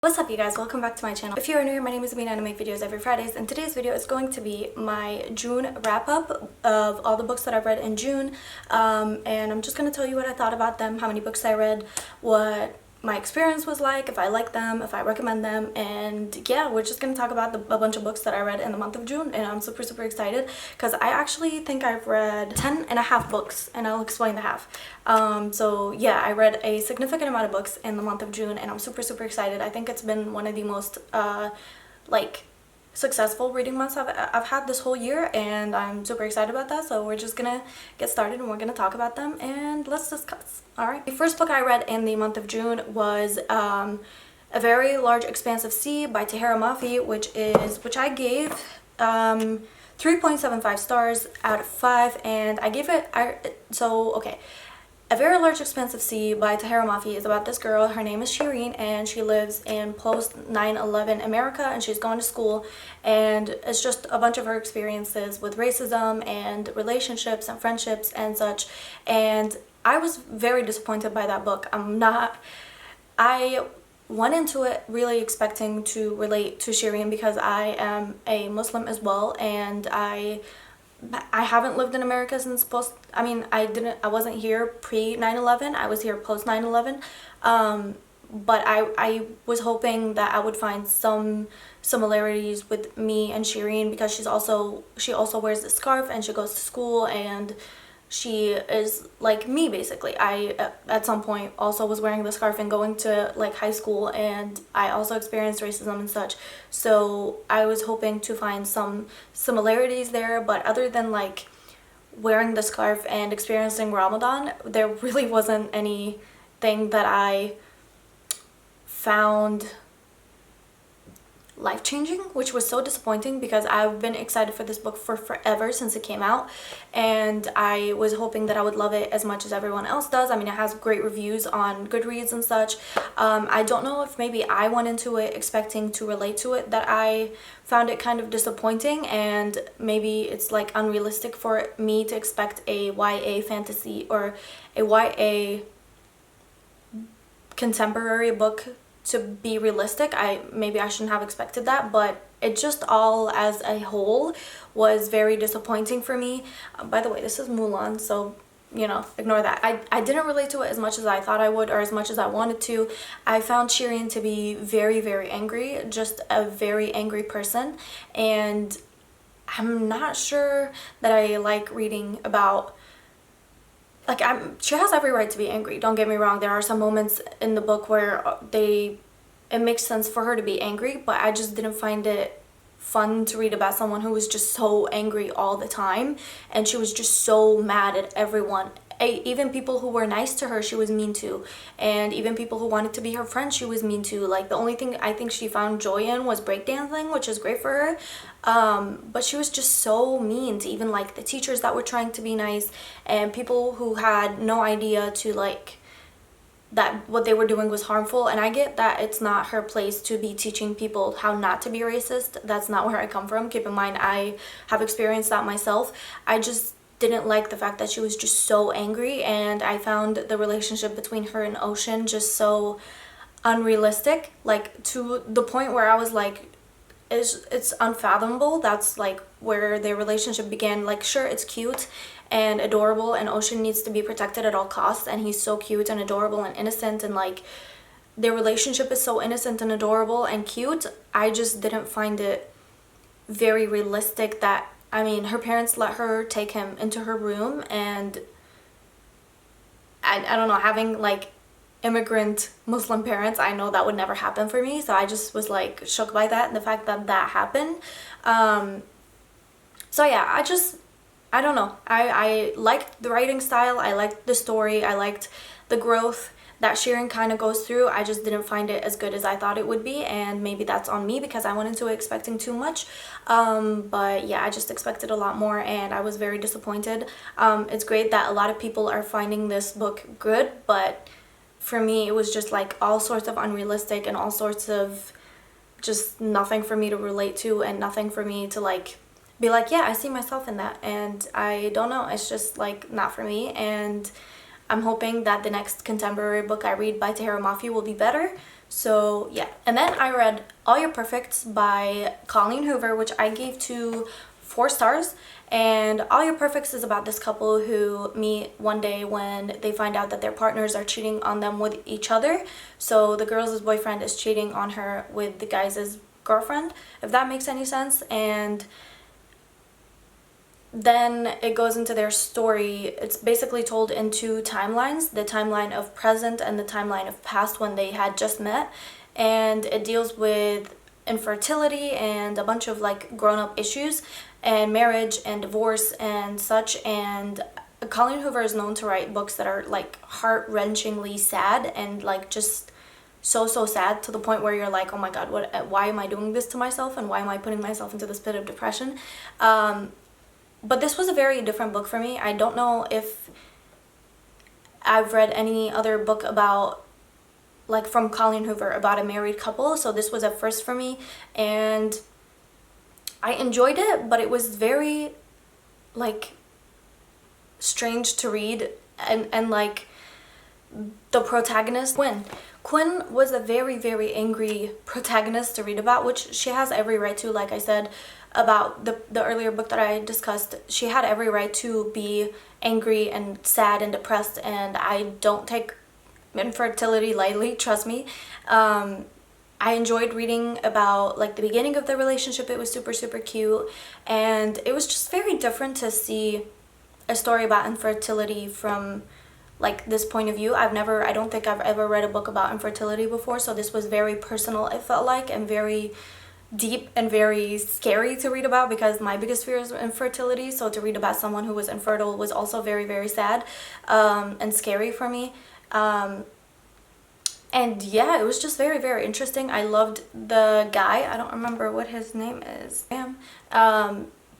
What's up you guys, welcome back to my channel. If you are new here, my name is Amina and I make videos every Fridays, and today's video is going to be my June wrap-up of all the books that I've read in June, and I'm just going to tell you what I thought about them, how many books I read, what my experience was like, if I like them, if I recommend them, and yeah, we're just going to talk about a bunch of books that I read in the month of June, and I'm super excited because I actually think I've read 10 and a half books, and I'll explain the half. So yeah, I read a significant amount of books in the month of June, and I'm super excited. I think it's been one of the most successful reading months I've had this whole year, and I'm super excited about that. So we're just gonna get started and we're gonna talk about them and let's discuss. Alright, the first book I read in the month of June was A Very Large Expanse of Sea by Tahereh Mafi, which I gave 3.75 stars out of 5, and I gave it okay. A Very Large Expanse of Sea by Tahereh Mafi is about this girl. Her name is Shireen, and she lives in post 9/11 America, and she's going to school, and it's just a bunch of her experiences with racism and relationships and friendships and such. And I was very disappointed by that book. I went into it really expecting to relate to Shireen because I am a Muslim as well, and I haven't lived in America since I wasn't here pre 9/11. I was here post 9/11. But I was hoping that I would find some similarities with me and Shireen because she also wears a scarf and she goes to school, and she is like me basically. I at some point also was wearing the scarf and going to like high school, and I also experienced racism and such. So I was hoping to find some similarities there, but other than like wearing the scarf and experiencing Ramadan, there really wasn't anything that I found life-changing, which was so disappointing because I've been excited for this book for forever, since it came out, and I was hoping that I would love it as much as everyone else does. I mean, it has great reviews on Goodreads and such. I don't know if maybe I went into it expecting to relate to it, that I found it kind of disappointing, and maybe it's like unrealistic for me to expect a YA fantasy or a YA contemporary book to be realistic. Maybe I shouldn't have expected that, but it just all as a whole was very disappointing for me. By the way, this is Mulan, so you know, ignore that. I didn't relate to it as much as I thought I would, or as much as I wanted to. I found Shireen to be very angry, just a very angry person, and I'm not sure that I like reading about, like, she has every right to be angry, don't get me wrong. There are some moments in the book where it makes sense for her to be angry, but I just didn't find it fun to read about someone who was just so angry all the time, and she was just so mad at everyone. Even people who were nice to her, she was mean to, and even people who wanted to be her friend, she was mean to. Like, the only thing I think she found joy in was breakdancing, which is great for her, but she was just so mean to even like the teachers that were trying to be nice, and people who had no idea to like that what they were doing was harmful. And I get that it's not her place to be teaching people how not to be racist. That's not where I come from. Keep in mind, I have experienced that myself. I just didn't like the fact that she was just so angry, and I found the relationship between her and Ocean just so unrealistic, like to the point where I was like, it's unfathomable. That's like where their relationship began. Like, sure, it's cute and adorable, and Ocean needs to be protected at all costs, and he's so cute and adorable and innocent, and like their relationship is so innocent and adorable and cute. I just didn't find it very realistic that, I mean, her parents let her take him into her room, and I don't know, having like immigrant Muslim parents, I know that would never happen for me, so I just was like shook by that and the fact that that happened. So yeah, I don't know, I liked the writing style, I liked the story, I liked the growth that Shireen kind of goes through. I just didn't find it as good as I thought it would be, and maybe that's on me because I went into it expecting too much. But yeah, I just expected a lot more, and I was very disappointed. It's great that a lot of people are finding this book good, but for me it was just like all sorts of unrealistic and all sorts of just nothing for me to relate to, and nothing for me to like be like, yeah, I see myself in that. And I don't know, it's just like not for me, and I'm hoping that the next contemporary book I read by Tahereh Mafi will be better. So yeah, and then I read All Your Perfects by Colleen Hoover, which I gave to 4 stars. And All Your Perfects is about this couple who meet one day when they find out that their partners are cheating on them with each other. So the girl's boyfriend is cheating on her with the guy's girlfriend, if that makes any sense. And then it goes into their story. It's basically told in 2 timelines, the timeline of present and the timeline of past when they had just met. And it deals with infertility and a bunch of like grown-up issues and marriage and divorce and such. And Colleen Hoover is known to write books that are like heart-wrenchingly sad and like just so sad, to the point where you're like, oh my god, why am I doing this to myself, and why am I putting myself into this pit of depression? But this was a very different book for me. I don't know if I've read any other book about, like, from Colleen Hoover about a married couple, so this was a first for me, and I enjoyed it, but it was very, like, strange to read, and like, the protagonist, Quinn was a very angry protagonist to read about, which she has every right to. Like I said about the earlier book that I discussed, she had every right to be angry and sad and depressed, and I don't take infertility lightly, trust me. I enjoyed reading about like the beginning of the relationship. It was super cute, and it was just very different to see a story about infertility from like this point of view. I don't think I've ever read a book about infertility before, so this was very personal, it felt like, and very deep and very scary to read about, because my biggest fear is infertility. So to read about someone who was infertile was also very sad and scary for me. And yeah, it was just very interesting. I loved the guy. I don't remember what his name is.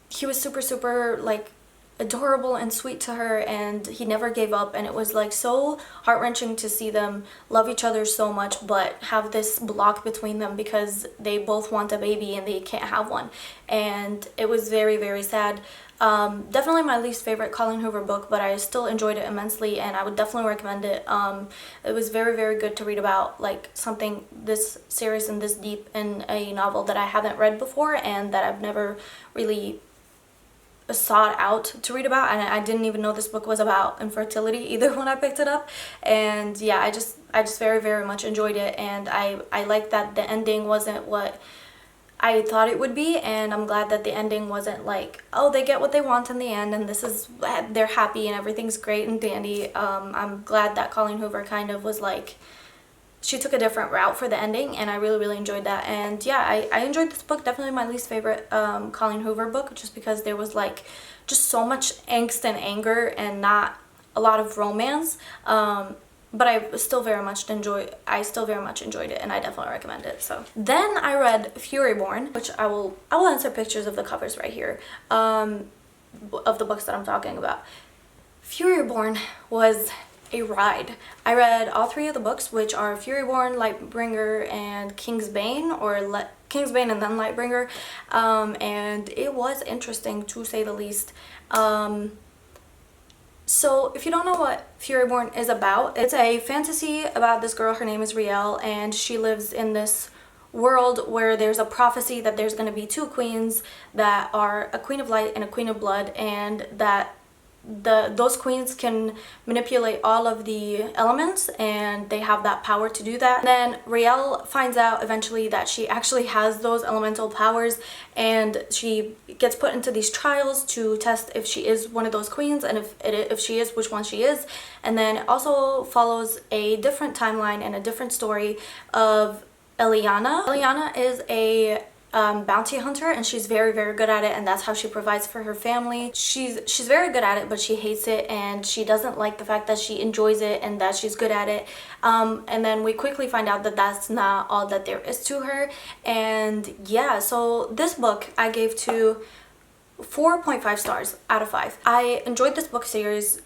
He was super like adorable and sweet to her, and he never gave up, and it was like so heart-wrenching to see them love each other so much but have this block between them because they both want a baby and they can't have one. And it was very sad. Definitely my least favorite Colleen Hoover book, but I still enjoyed it immensely, and I would definitely recommend it. It was very good to read about, like, something this serious and this deep in a novel that I haven't read before and that I've never really sought out to read about. And I didn't even know this book was about infertility either when I picked it up. And yeah, I just very much enjoyed it, and I like that the ending wasn't what I thought it would be, and I'm glad that the ending wasn't like, oh, they get what they want in the end and this is, they're happy and everything's great and dandy. I'm glad that Colleen Hoover kind of was like, she took a different route for the ending, and I really enjoyed that. And yeah, I enjoyed this book. Definitely my least favorite Colleen Hoover book, just because there was like just so much angst and anger and not a lot of romance. But I still very much enjoyed it, and I definitely recommend it. So then I read Furyborn, which I will insert pictures of the covers right here of the books that I'm talking about. Furyborn was a ride. I read all 3 of the books, which are Furyborn, Lightbringer, and Kingsbane, or Kingsbane and then Lightbringer, and it was interesting to say the least. So if you don't know what Furyborn is about, it's a fantasy about this girl. Her name is Riel, and she lives in this world where there's a prophecy that there's going to be 2 queens that are a queen of light and a queen of blood, and that those queens can manipulate all of the elements, and they have that power to do that. And then Riel finds out eventually that she actually has those elemental powers, and she gets put into these trials to test if she is one of those queens, and if she is, which one she is. And then it also follows a different timeline and a different story of Eliana. Eliana is a bounty hunter, and she's very good at it, and that's how she provides for her family. She's very good at it, but she hates it, and she doesn't like the fact that she enjoys it and that she's good at it. And then we quickly find out that that's not all that there is to her. And yeah, so this book I gave to 4.5 stars out of 5. I enjoyed this book series.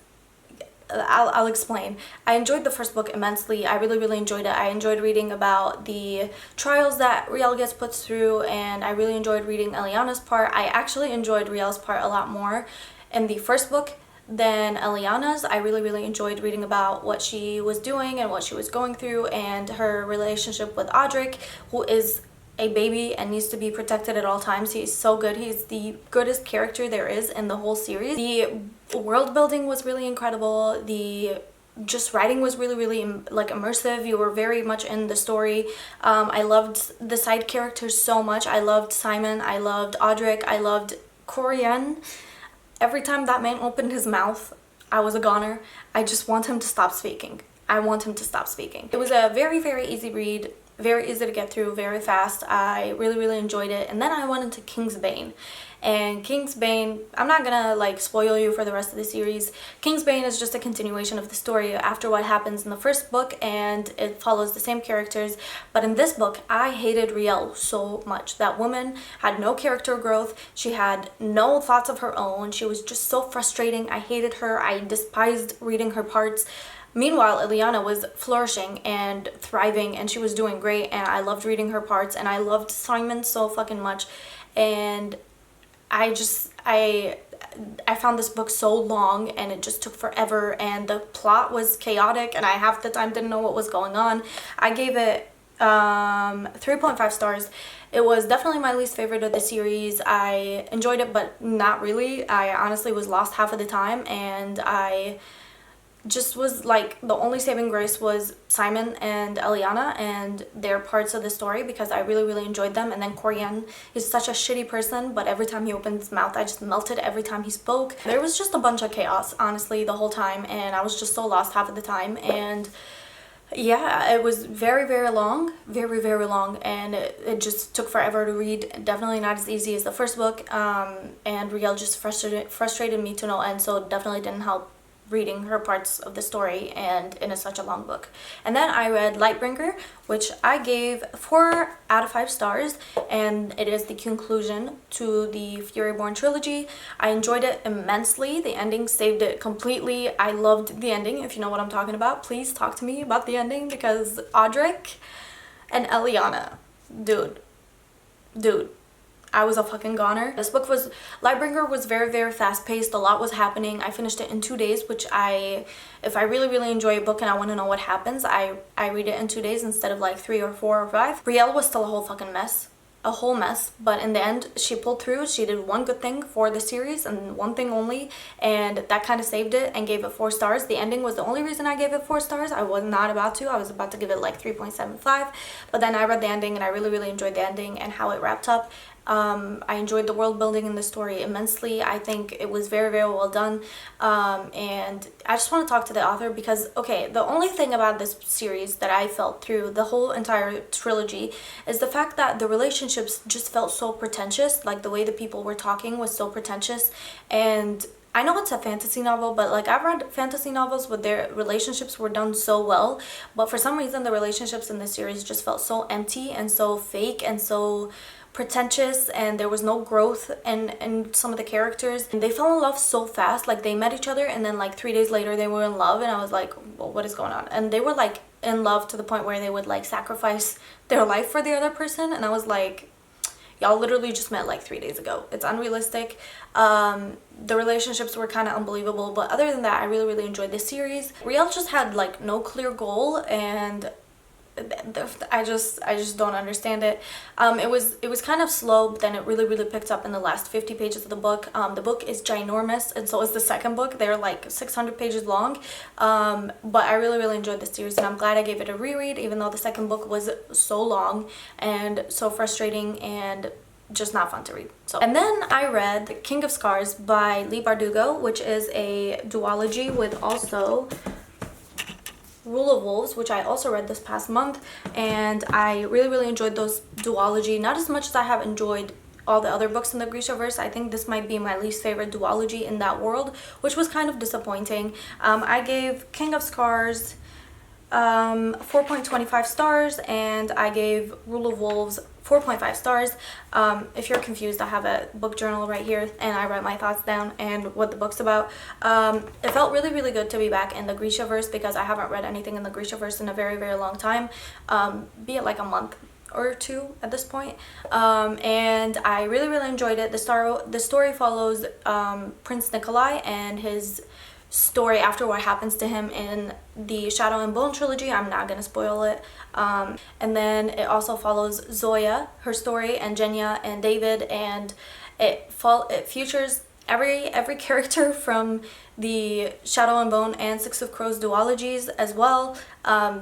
I'll explain. I enjoyed the first book immensely. I really enjoyed it. I enjoyed reading about the trials that Riel gets put through, and I really enjoyed reading Eliana's part. I actually enjoyed Riel's part a lot more in the first book than Eliana's. I really enjoyed reading about what she was doing and what she was going through, and her relationship with Audric, who is a baby and needs to be protected at all times. He's so good. He's the goodest character there is in the whole series. The world building was really incredible. The just writing was really like immersive. You were very much in the story. I loved the side characters so much. I loved Simon, I loved Audric, I loved Corian. Every time that man opened his mouth, I was a goner. I just want him to stop speaking. I want him to stop speaking. It was a very easy read, very easy to get through, very fast. I really enjoyed it. And then I went into Kingsbane. And Kingsbane, I'm not gonna like spoil you for the rest of the series. Kingsbane is just a continuation of the story after what happens in the first book, and it follows the same characters. But in this book, I hated Riel so much. That woman had no character growth. She had no thoughts of her own. She was just so frustrating. I hated her. I despised reading her parts. Meanwhile, Eliana was flourishing and thriving, and she was doing great, and I loved reading her parts, and I loved Simon so fucking much. And I found this book so long, and it just took forever, and the plot was chaotic, and I half the time didn't know what was going on. I gave it 3.5 stars. It was definitely my least favorite of the series. I enjoyed it, but not really. I honestly was lost half of the time, and I just was like, the only saving grace was Simon and Eliana and their parts of the story, because I really enjoyed them. And then Corian is such a shitty person, but every time he opened his mouth, I just melted every time he spoke. There was just a bunch of chaos, honestly, the whole time, and I was just so lost half of the time. And yeah, it was very long, very long, and it just took forever to read. Definitely not as easy as the first book, and Riel just frustrated me to no end, so it definitely didn't help reading her parts of the story and in such a long book. And then I read Lightbringer, which I gave 4 out of 5 stars, and it is the conclusion to the Furyborn trilogy. I enjoyed it immensely. The ending saved it completely. I loved the ending. If you know what I'm talking about, please talk to me about the ending, because Audric and Eliana, dude, I was a fucking goner. Lightbringer was very fast paced. A lot was happening. I finished it in 2 days, which if I really enjoy a book and I want to know what happens, I read it in 2 days instead of like 3 or 4 or 5. Riel was still a whole fucking mess. A whole mess, but in the end she pulled through. She did one good thing for the series, and one thing only, and that kind of saved it, and gave it 4 stars. The ending was the only reason I gave it 4 stars. I was not about to. I was about to give it like 3.75, but then I read the ending, and I really enjoyed the ending and how it wrapped up. I enjoyed the world building in the story immensely. I think it was very well done, and I just want to talk to the author, because okay, the only thing about this series that I felt through the whole entire trilogy is the fact that the relationships just felt so pretentious. Like the way the people were talking was so pretentious, and I know it's a fantasy novel, but like I've read fantasy novels where their relationships were done so well, but for some reason the relationships in this series just felt so empty and so fake and so pretentious, and there was no growth in some of the characters. And they fell in love so fast. Like they met each other, and then like 3 days later they were in love, and I was like, well, what is going on? And they were like in love to the point where they would like sacrifice their life for the other person, and I was like, y'all literally just met like 3 days ago. It's unrealistic. The relationships were kind of unbelievable, but other than that, I really enjoyed this series. Riel just had like no clear goal, and I just don't understand it. It was kind of slow, but then it really picked up in the last 50 pages of the book. The book is ginormous, and so is the second book. They're like 600 pages long, but I really enjoyed the series, and I'm glad I gave it a reread, even though the second book was so long and so frustrating and just not fun to read. So, and then I read The King of Scars by Leigh Bardugo, which is a duology with also Rule of Wolves, which I also read this past month, and I really enjoyed those duology. Not as much as I have enjoyed all the other books in the Grishaverse. I think this might be my least favorite duology in that world, which was kind of disappointing. I gave King of Scars 4.25 stars, and I gave Rule of Wolves 4.5 stars. If you're confused, I have a book journal right here, and I write my thoughts down and what the book's about. It felt really good to be back in the Grishaverse, because I haven't read anything in the Grishaverse in a very long time, be it like a month or two at this point, and I really enjoyed it. The story follows Prince Nikolai and his story after what happens to him in the Shadow and Bone trilogy. I'm not gonna spoil it. And then it also follows Zoya, her story, and Genya and David, and it features every character from the Shadow and Bone and Six of Crows duologies as well.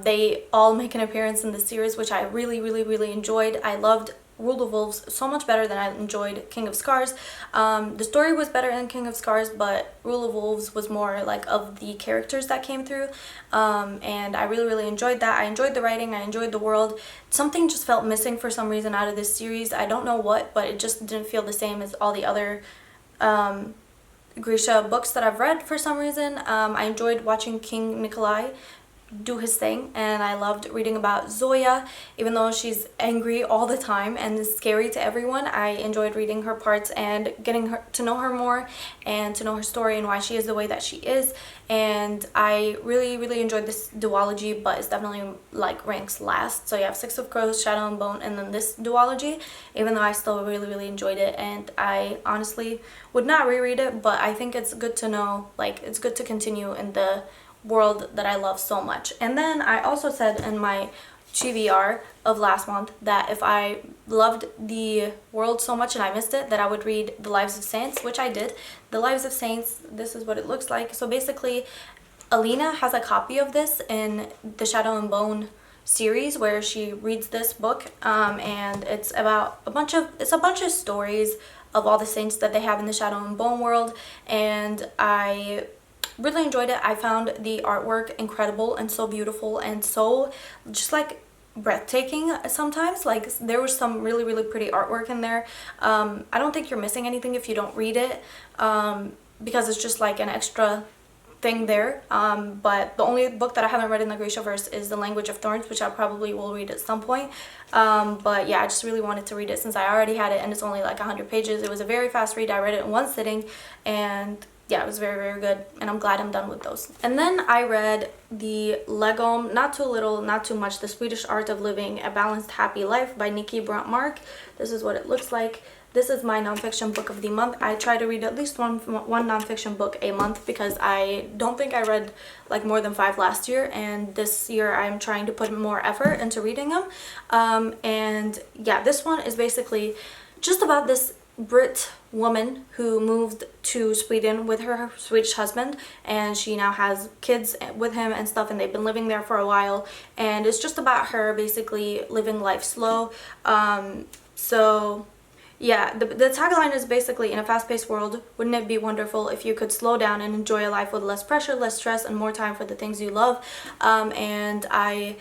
They all make an appearance in the series, which I really enjoyed. I loved Rule of Wolves so much better than I enjoyed King of Scars. The story was better than King of Scars, but Rule of Wolves was more like of the characters that came through, and I really enjoyed that. I enjoyed the writing, I enjoyed the world. Something just felt missing for some reason out of this series. I don't know what, but it just didn't feel the same as all the other Grisha books that I've read for some reason. I enjoyed watching King Nikolai do his thing, and I loved reading about Zoya, even though she's angry all the time and is scary to everyone. I enjoyed reading her parts and getting to know her more and to know her story and why she is the way that she is. And I really enjoyed this duology, but it's definitely like ranks last. So you have Six of Crows, Shadow and Bone, and then this duology, even though I still really enjoyed it, and I honestly would not reread it, but I think it's good to know, like, it's good to continue in the world that I love so much. And then I also said in my TBR of last month that if I loved the world so much and I missed it, that I would read The Lives of Saints, which I did. The Lives of Saints, this is what it looks like. So basically, Alina has a copy of this in the Shadow and Bone series where she reads this book, and it's about a bunch of stories of all the saints that they have in the Shadow and Bone world, and I really enjoyed it. I found the artwork incredible and so beautiful and so just like breathtaking sometimes. Like, there was some really pretty artwork in there. I don't think you're missing anything if you don't read it, because it's just like an extra thing there. But the only book that I haven't read in the Grishaverse is The Language of Thorns, which I probably will read at some point. But yeah, I just really wanted to read it since I already had it, and it's only like 100 pages. It was a very fast read. I read it in one sitting, and yeah, it was very good, and I'm glad I'm done with those. And then I read the Legom, Not Too Little, Not Too Much, The Swedish Art of Living, A Balanced Happy Life by Nikki Brant-Mark. This is what it looks like. This is my nonfiction book of the month. I try to read at least one nonfiction book a month, because I don't think I read like more than 5 last year, and this year I'm trying to put more effort into reading them. And yeah, this one is basically just about this Brit woman who moved to Sweden with her Swedish husband, and she now has kids with him and stuff, and they've been living there for a while, and it's just about her basically living life slow. So yeah, the tagline is basically, in a fast-paced world, wouldn't it be wonderful if you could slow down and enjoy a life with less pressure, less stress, and more time for the things you love. And I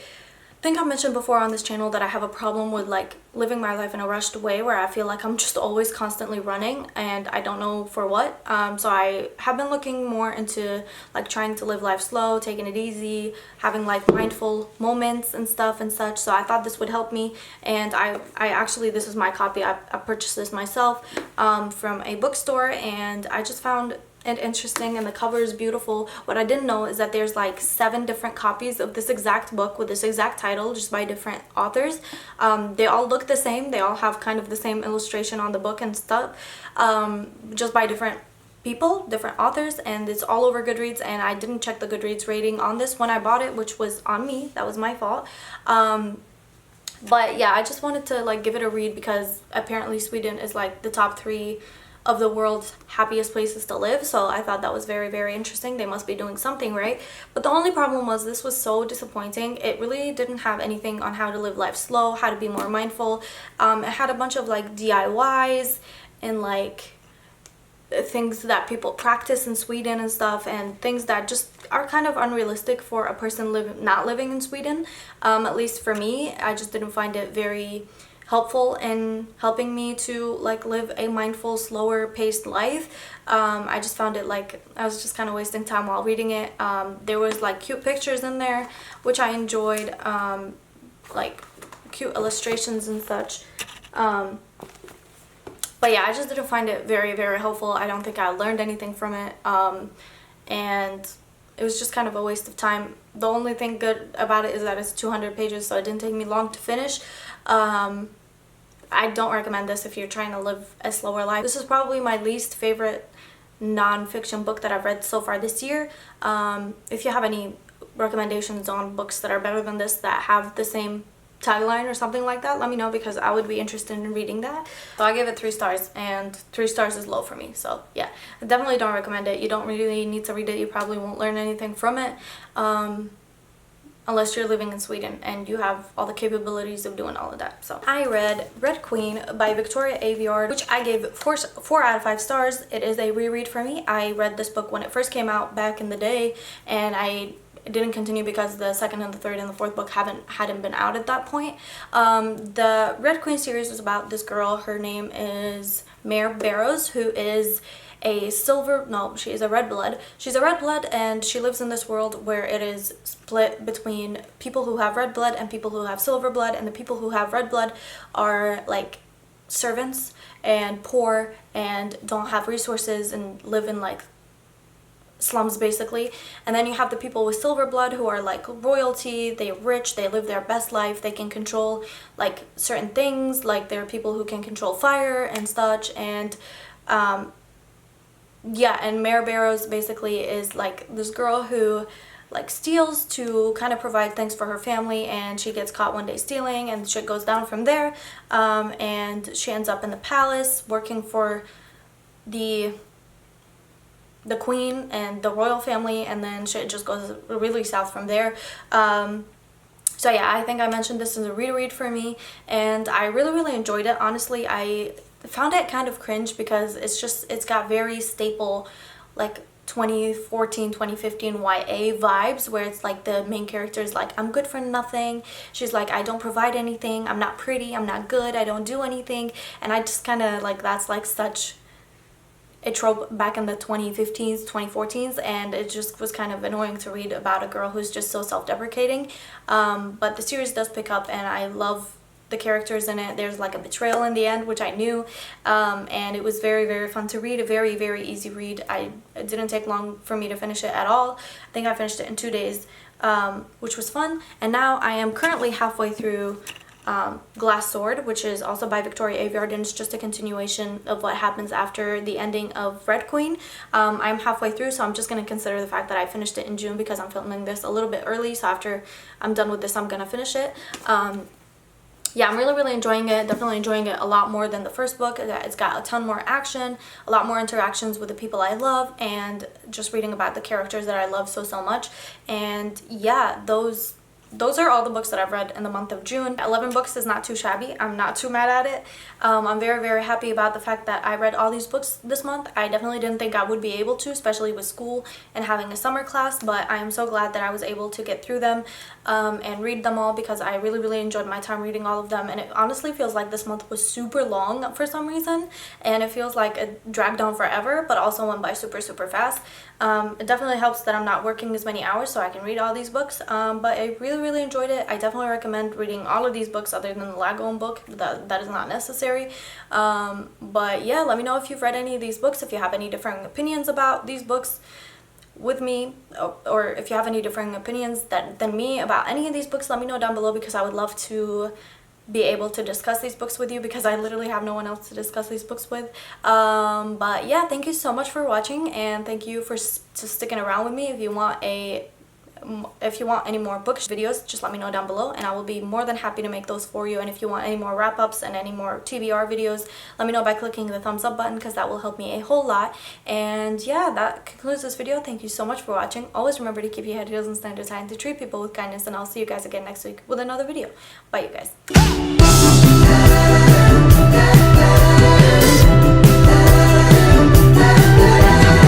think I mentioned before on this channel that I have a problem with like living my life in a rushed way, where I feel like I'm just always constantly running and I don't know for what. So I have been looking more into like trying to live life slow, taking it easy, having like mindful moments and stuff and such. So I thought this would help me, and I actually, this is my copy. I purchased this myself from a bookstore, and I just found and interesting, and the cover is beautiful. What I didn't know is that there's like 7 different copies of this exact book with this exact title, just by different authors. They all look the same. They all have kind of the same illustration on the book and stuff, just by different people, different authors, and it's all over Goodreads. And I didn't check the Goodreads rating on this when I bought it, which was on me. That was my fault. But yeah, I just wanted to like give it a read, because apparently Sweden is like the top 3 of the world's happiest places to live, so I thought that was very interesting. They must be doing something right. But the only problem was this was so disappointing. It really didn't have anything on how to live life slow, how to be more mindful. It had a bunch of like DIYs and like things that people practice in Sweden and stuff, and things that just are kind of unrealistic for a person not living in Sweden. At least for me, I just didn't find it very helpful in helping me to like live a mindful, slower paced life. I just found it like I was just kind of wasting time while reading it. There was like cute pictures in there, which I enjoyed, like cute illustrations and such. But yeah, I just didn't find it very helpful. I don't think I learned anything from it, and it was just kind of a waste of time. The only thing good about it is that it's 200 pages, so it didn't take me long to finish. I don't recommend this if you're trying to live a slower life. This is probably my least favorite non-fiction book that I've read so far this year. If you have any recommendations on books that are better than this, that have the same tagline or something like that, let me know, because I would be interested in reading that. So I gave it 3 stars, and 3 stars is low for me. So yeah, I definitely don't recommend it. You don't really need to read it. You probably won't learn anything from it. Unless you're living in Sweden and you have all the capabilities of doing all of that. So I read Red Queen by Victoria Aveyard, which I gave 4 out of 5 stars. It is a reread for me. I read this book when it first came out back in the day, and I didn't continue because the second and the third and the fourth book hadn't been out at that point. The Red Queen series is about this girl. Her name is Mare Barrows, who is she's a red blood. She's a red blood, and she lives in this world where it is split between people who have red blood and people who have silver blood, and the people who have red blood are like servants and poor and don't have resources and live in like slums basically. And then you have the people with silver blood who are like royalty. They're rich, they live their best life, they can control like certain things, like there are people who can control fire and such. And yeah, and Mare Barrows basically is like this girl who like steals to kind of provide things for her family, and she gets caught one day stealing, and shit goes down from there. And she ends up in the palace working for the queen and the royal family, and then shit just goes really south from there. So yeah, I think I mentioned this as a reread for me, and I really enjoyed it. Honestly, I found it kind of cringe because it's got very staple like 2014 2015 YA vibes, where it's like the main character is like, I'm good for nothing. She's like, I don't provide anything, I'm not pretty, I'm not good, I don't do anything. And I just kind of like, that's like such a trope back in the 2015s 2014s, and it just was kind of annoying to read about a girl who's just so self-deprecating. But the series does pick up, and I love the characters in it. There's like a betrayal in the end, which I knew, and it was very fun to read. A very easy read. It didn't take long for me to finish it at all. I think I finished it in 2 days, which was fun. And now I am currently halfway through Glass Sword, which is also by Victoria Aveyard, and it's just a continuation of what happens after the ending of Red Queen. I'm halfway through, so I'm just going to consider the fact that I finished it in June because I'm filming this a little bit early, so after I'm done with this I'm going to finish it. Yeah, I'm really enjoying it. Definitely enjoying it a lot more than the first book. It's got a ton more action, a lot more interactions with the people I love, and just reading about the characters that I love so much. And yeah, those are all the books that I've read in the month of June. 11 books is not too shabby. I'm not too mad at it. I'm very happy about the fact that I read all these books this month. I definitely didn't think I would be able to, especially with school and having a summer class, but I am so glad that I was able to get through them and read them all, because I really enjoyed my time reading all of them. And it honestly feels like this month was super long for some reason, and it feels like it dragged on forever, but also went by super fast. It definitely helps that I'm not working as many hours, so I can read all these books, but I really enjoyed it. I definitely recommend reading all of these books other than the Lagom book. That is not necessary. But yeah, let me know if you've read any of these books, if you have any different opinions about these books with me, or if you have any different opinions than me about any of these books. Let me know down below, because I would love to be able to discuss these books with you, because I literally have no one else to discuss these books with. But yeah, thank you so much for watching, and thank you for sticking around with me. If you want any more book videos, just let me know down below, and I will be more than happy to make those for you. And if you want any more wrap-ups and any more TBR videos, let me know by clicking the thumbs up button, because that will help me a whole lot. And yeah, that concludes this video. Thank you so much for watching. Always remember to keep your head, heels, and standards high, and to treat people with kindness, and I'll see you guys again next week with another video. Bye, you guys.